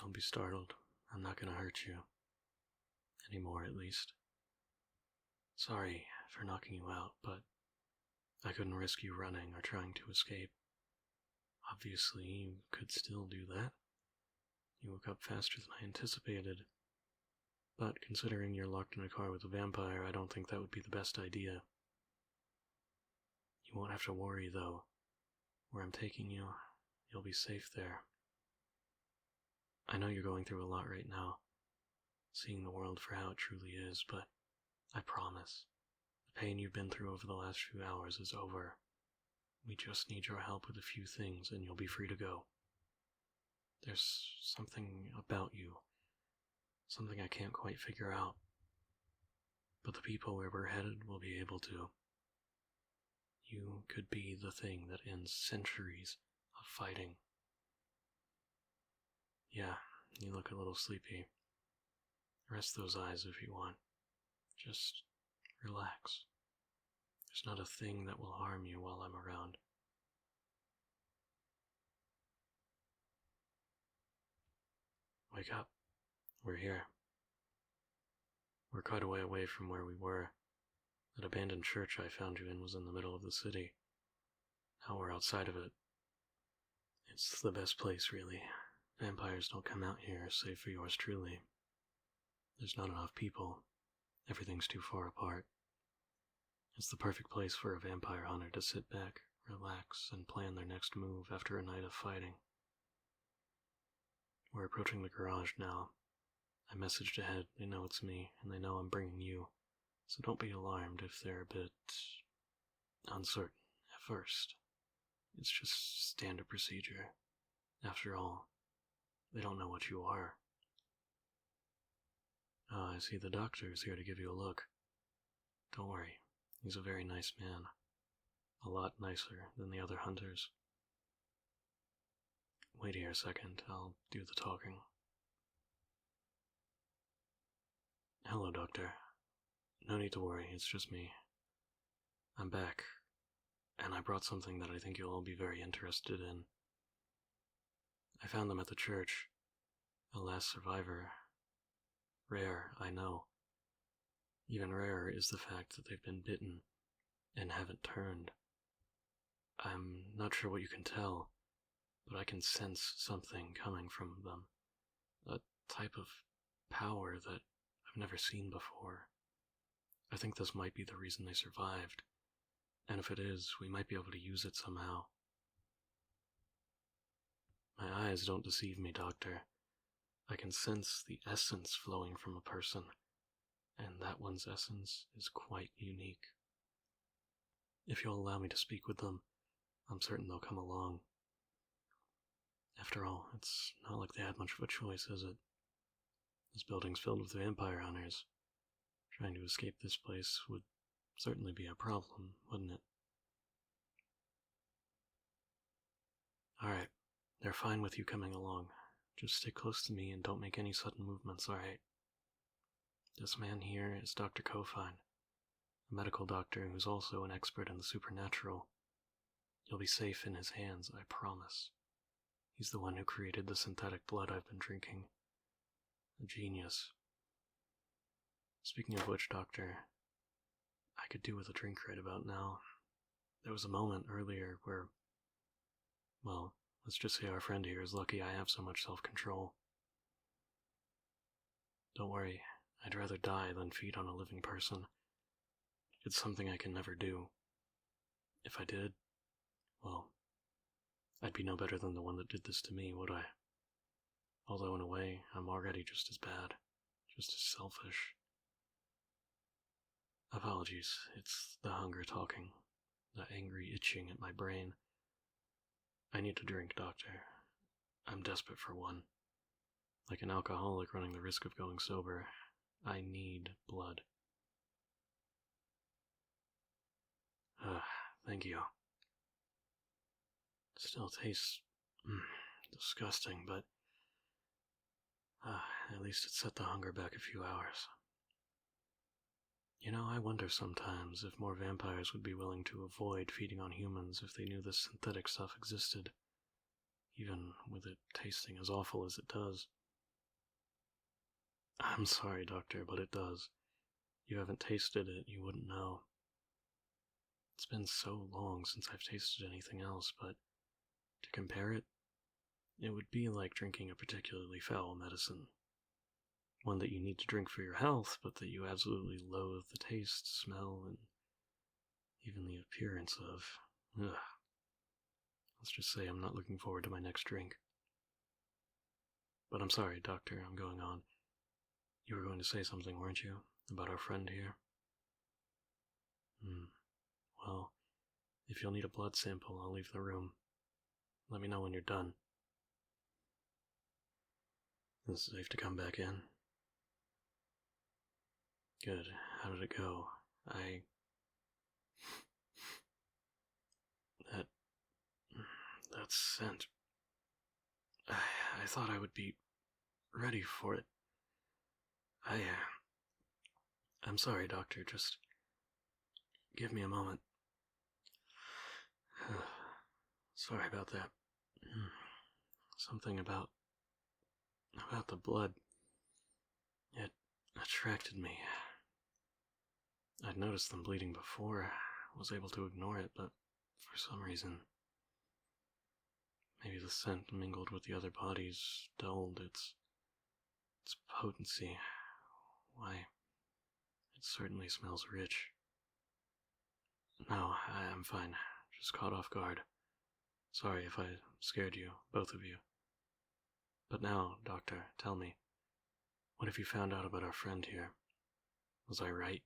Don't be startled. I'm not gonna hurt you. Anymore, at least. Sorry for knocking you out, but I couldn't risk you running or trying to escape. Obviously, you could still do that. You woke up faster than I anticipated. But considering you're locked in a car with a vampire, I don't think that would be the best idea. You won't have to worry, though. Where I'm taking you, you'll be safe there. I know you're going through a lot right now, seeing the world for how it truly is, but I promise, the pain you've been through over the last few hours is over. We just need your help with a few things and you'll be free to go. There's something about you, something I can't quite figure out, but the people where we're headed will be able to. You could be the thing that ends centuries of fighting. Yeah, you look a little sleepy. Rest those eyes if you want. Just relax. There's not a thing that will harm you while I'm around. Wake up. We're here. We're quite a way away from where we were. That abandoned church I found you in was in the middle of the city. Now we're outside of it. It's the best place, really. Vampires don't come out here, save for yours truly. There's not enough people. Everything's too far apart. It's the perfect place for a vampire hunter to sit back, relax, and plan their next move after a night of fighting. We're approaching the garage now. I messaged ahead, they know it's me, and they know I'm bringing you, so don't be alarmed if they're a bit uncertain at first. It's just standard procedure. After all, they don't know what you are. I see the doctor is here to give you a look. Don't worry, he's a very nice man. A lot nicer than the other hunters. Wait here a second, I'll do the talking. Hello, Doctor. No need to worry, it's just me. I'm back, and I brought something that I think you'll all be very interested in. I found them at the church. A last survivor. Rare, I know. Even rarer is the fact that they've been bitten and haven't turned. I'm not sure what you can tell, but I can sense something coming from them. A type of power that I've never seen before. I think this might be the reason they survived, and if it is, we might be able to use it somehow. My eyes don't deceive me, Doctor. I can sense the essence flowing from a person, and that one's essence is quite unique. If you'll allow me to speak with them, I'm certain they'll come along. After all, it's not like they had much of a choice, is it? This building's filled with vampire hunters. Trying to escape this place would certainly be a problem, wouldn't it? Alright, they're fine with you coming along. Just stay close to me and don't make any sudden movements, alright? This man here is Dr. Kofine, a medical doctor who's also an expert in the supernatural. You'll be safe in his hands, I promise. He's the one who created the synthetic blood I've been drinking. A genius. Speaking of which, Doctor, I could do with a drink right about now. There was a moment earlier where, well, let's just say our friend here is lucky I have so much self-control. Don't worry, I'd rather die than feed on a living person. It's something I can never do. If I did, well, I'd be no better than the one that did this to me, would I? Although in a way, I'm already just as bad, just as selfish. Apologies, it's the hunger talking, the angry itching at my brain. I need a drink, Doctor. I'm desperate for one. Like an alcoholic running the risk of going sober, I need blood. Thank you. It still tastes disgusting, but at least it set the hunger back a few hours. You know, I wonder sometimes if more vampires would be willing to avoid feeding on humans if they knew this synthetic stuff existed, even with it tasting as awful as it does. I'm sorry, Doctor, but it does. You haven't tasted it, you wouldn't know. It's been so long since I've tasted anything else, but to compare it, it would be like drinking a particularly foul medicine. One that you need to drink for your health, but that you absolutely loathe the taste, smell, and even the appearance of. Ugh. Let's just say I'm not looking forward to my next drink. But I'm sorry, Doctor, I'm going on. You were going to say something, weren't you? About our friend here? Well, if you'll need a blood sample, I'll leave the room. Let me know when you're done. Is it safe to come back in? Good. How did it go? That scent. I thought I would be ready for it. I'm sorry, Doctor, just give me a moment. Sorry about that. Something about the blood. It attracted me. I'd noticed them bleeding before, was able to ignore it, but for some reason, maybe the scent mingled with the other bodies dulled its potency. Why, it certainly smells rich. No, I'm fine. Just caught off guard. Sorry if I scared you, both of you. But now, Doctor, tell me, what have you found out about our friend here? Was I right?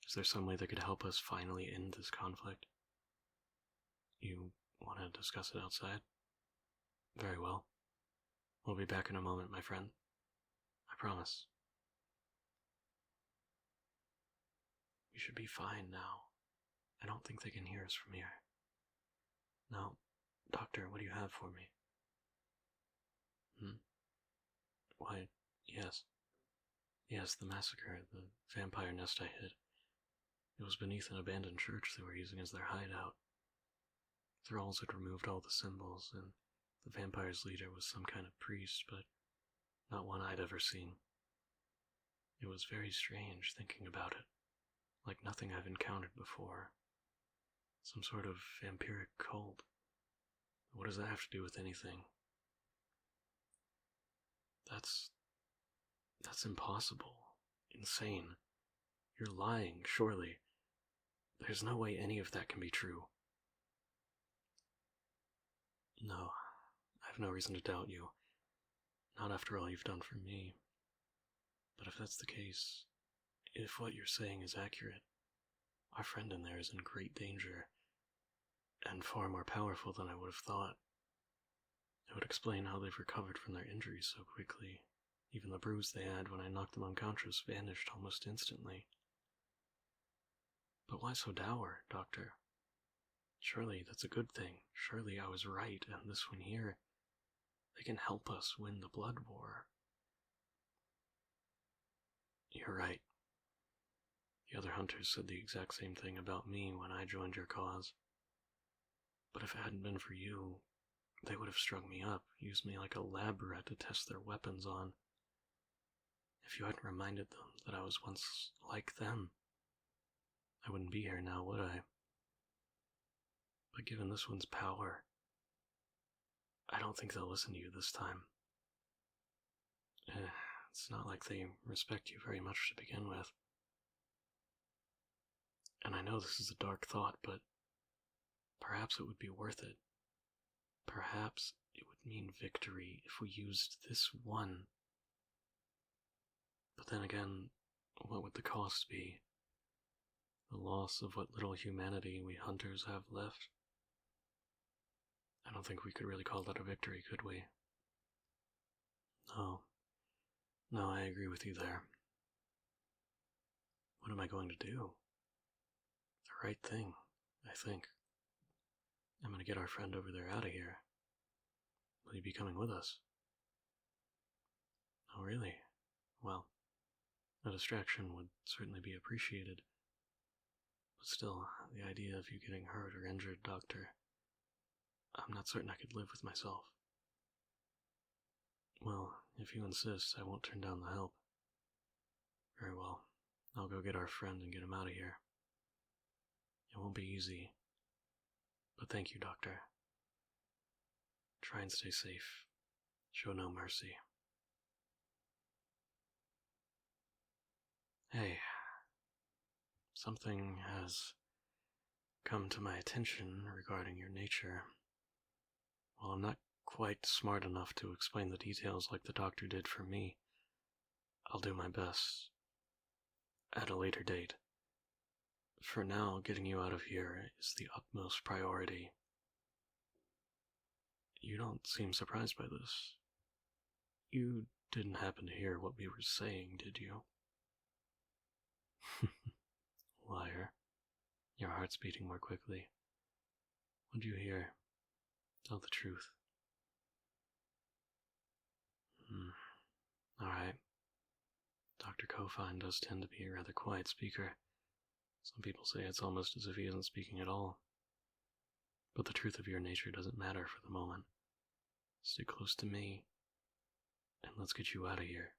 Is there some way that could help us finally end this conflict? You want to discuss it outside? Very well. We'll be back in a moment, my friend. I promise. We should be fine now. I don't think they can hear us from here. Now, Doctor, what do you have for me? Why, yes. Yes, the massacre, the vampire nest I hid. It was beneath an abandoned church they were using as their hideout. Thralls had removed all the symbols, and the vampire's leader was some kind of priest, but not one I'd ever seen. It was very strange thinking about it, like nothing I've encountered before. Some sort of vampiric cult. What does that have to do with anything? That's impossible. Insane. You're lying, surely. There's no way any of that can be true. No, I have no reason to doubt you. Not after all you've done for me. But if that's the case, if what you're saying is accurate, our friend in there is in great danger, and far more powerful than I would have thought. It would explain how they've recovered from their injuries so quickly. Even the bruise they had when I knocked them unconscious vanished almost instantly. But why so dour, Doctor? Surely that's a good thing. Surely I was right, and this one here, they can help us win the blood war. You're right. The other hunters said the exact same thing about me when I joined your cause. But if it hadn't been for you, they would have strung me up, used me like a lab rat to test their weapons on. If you hadn't reminded them that I was once like them, I wouldn't be here now, would I? But given this one's power, I don't think they'll listen to you this time. It's not like they respect you very much to begin with. And I know this is a dark thought, but perhaps it would be worth it. Perhaps it would mean victory if we used this one. But then again, what would the cost be? The loss of what little humanity we hunters have left? I don't think we could really call that a victory, could we? No, I agree with you there. What am I going to do? The right thing, I think. I'm going to get our friend over there out of here. Will you be coming with us? Oh, really? Well, a distraction would certainly be appreciated. But still, the idea of you getting hurt or injured, Doctor, I'm not certain I could live with myself. Well, if you insist, I won't turn down the help. Very well. I'll go get our friend and get him out of here. It won't be easy, but thank you, Doctor. Try and stay safe. Show no mercy. Hey, something has come to my attention regarding your nature. While I'm not quite smart enough to explain the details like the doctor did for me, I'll do my best at a later date. For now, getting you out of here is the utmost priority. You don't seem surprised by this. You didn't happen to hear what we were saying, did you? Liar. Your heart's beating more quickly. What'd you hear? Tell the truth. Alright. Dr. Kofine does tend to be a rather quiet speaker. Some people say it's almost as if he isn't speaking at all. But the truth of your nature doesn't matter for the moment. Stay close to me, and let's get you out of here.